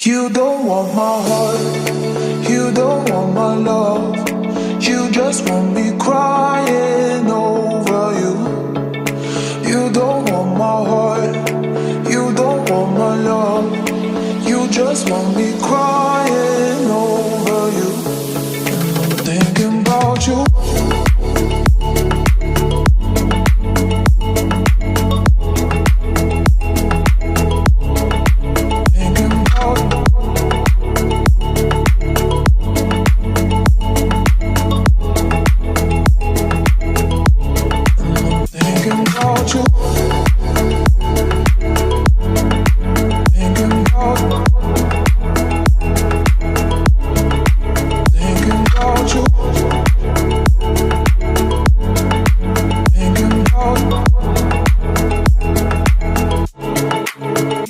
You don't want my heart, you don't want my love. You just want me crying over you. You don't want my heart, you don't want my love. You just want me crying over you. And I'm thinking about you.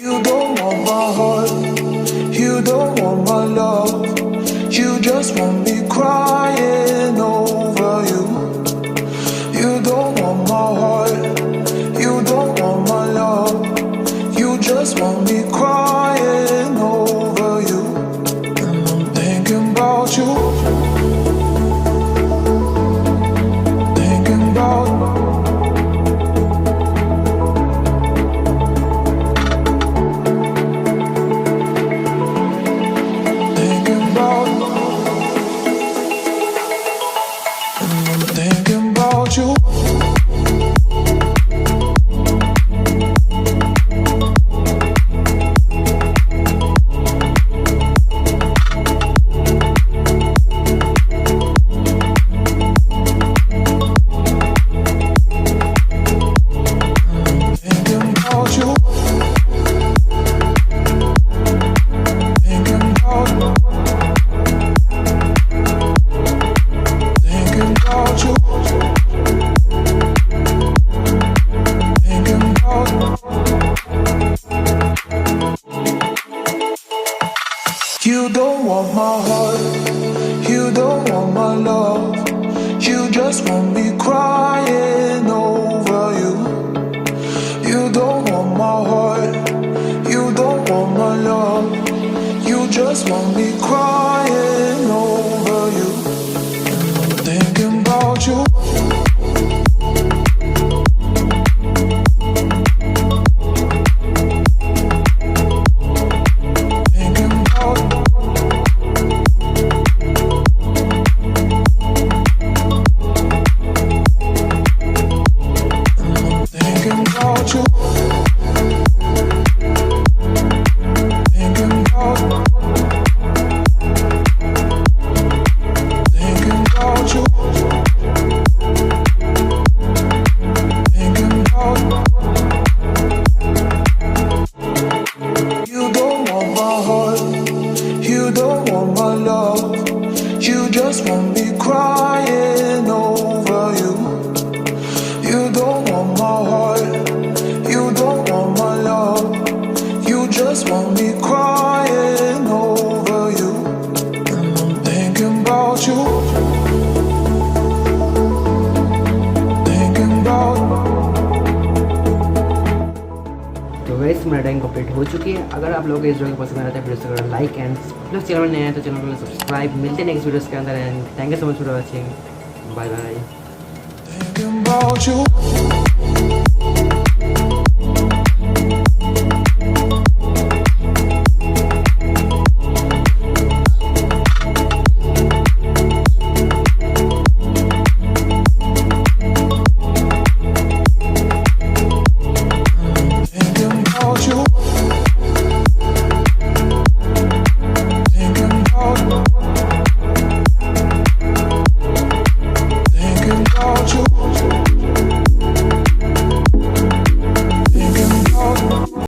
You don't want my heart, you don't want my love. You just want me crying over you. You don't want my heart, you don't want my love. You just want me crying over you. And I'm thinking about you. मेरा drawing complete हो चुकी है। अगर आप लोगों को इस drawing पसंद आ रहा है वीडियो को लाइक एंड प्लस चैनल में नया है तो चैनल को सब्सक्राइब। मिलते हैं नेक्स्ट वीडियोस के अंदर and thank you so much for watching. Bye bye.